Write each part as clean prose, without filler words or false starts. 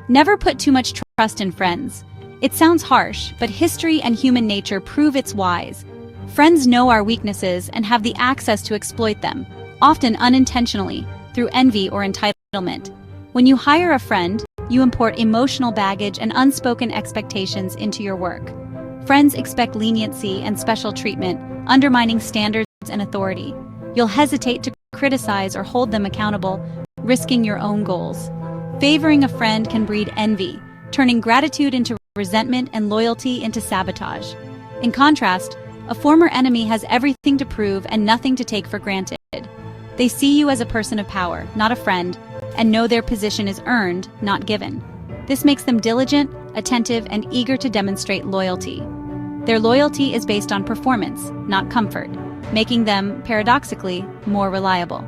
Never put too much trust in friends. It sounds harsh, but history and human nature prove it's wise. Friends know our weaknesses and have the access to exploit them, often unintentionally, through envy or entitlement. When you hire a friend, you import emotional baggage and unspoken expectations into your work. Friends expect leniency and special treatment, undermining standards and authority. You'll hesitate to criticize or hold them accountable, risking your own goals. Favoring a friend can breed envy, turning gratitude into resentment and loyalty into sabotage. In contrast, a former enemy has everything to prove and nothing to take for granted. They see you as a person of power, not a friend, and know their position is earned, not given. This makes them diligent, attentive, and eager to demonstrate loyalty. Their loyalty is based on performance, not comfort, making them, paradoxically, more reliable.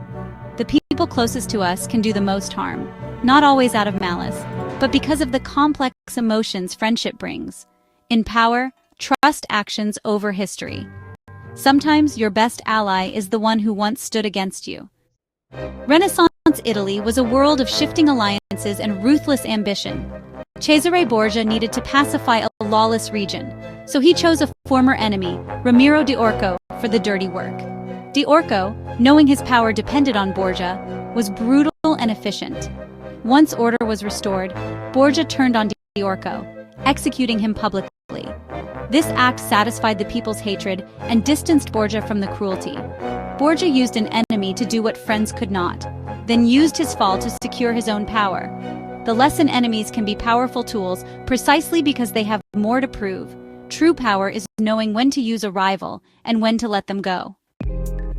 The people closest to us can do the most harm, not always out of malice, but because of the complex emotions friendship brings. In power, trust actions over history. Sometimes your best ally is the one who once stood against you. Renaissance Italy was a world of shifting alliances and ruthless ambition. Cesare Borgia needed to pacify a lawless region, so he chose a former enemy, Ramiro di Orco, for the dirty work. Di Orco, knowing his power depended on Borgia, was brutal and efficient. Once order was restored, Borgia turned on Di Orco, executing him publicly. This act satisfied the people's hatred and distanced Borgia from the cruelty. Borgia used an enemy to do what friends could not, then used his fall to secure his own power. The lesson: enemies can be powerful tools precisely because they have more to prove. True power is knowing when to use a rival and when to let them go.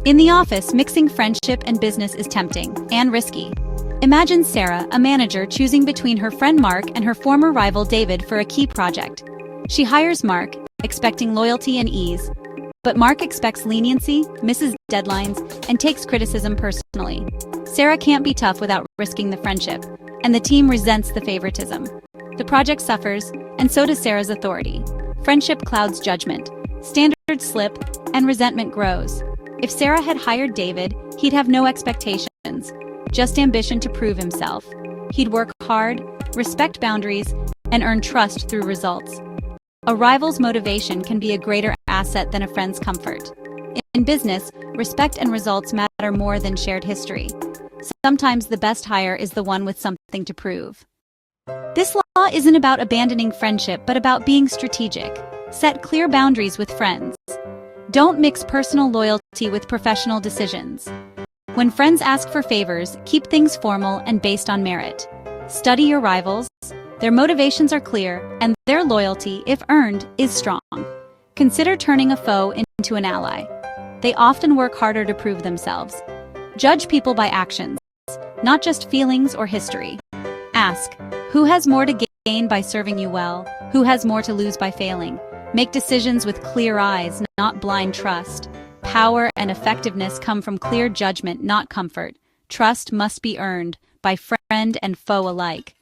In the office, mixing friendship and business is tempting and risky. Imagine Sarah, a manager, choosing between her friend Mark and her former rival David for a key project. She hires Mark, expecting loyalty and ease. But Mark expects leniency, misses deadlines, and takes criticism personally. Sarah can't be tough without risking the friendship, and the team resents the favoritism. The project suffers, and so does Sarah's authority. Friendship clouds judgment, standards slip, and resentment grows. If Sarah had hired David, he'd have no expectations, just ambition to prove himself. He'd work hard, respect boundaries, and earn trust through results. A rival's motivation can be a greater asset than a friend's comfort. In business, respect and results matter more than shared history. Sometimes the best hire is the one with something to prove. This law isn't about abandoning friendship, but about being strategic. Set clear boundaries with friends. Don't mix personal loyalty with professional decisions. When friends ask for favors, keep things formal and based on merit. Study your rivals. Their motivations are clear, and their loyalty, if earned, is strong. Consider turning a foe into an ally. They often work harder to prove themselves. Judge people by actions, not just feelings or history. Ask, who has more to gain by serving you well? Who has more to lose by failing? Make decisions with clear eyes, not blind trust. Power and effectiveness come from clear judgment, not comfort. Trust must be earned by friend and foe alike.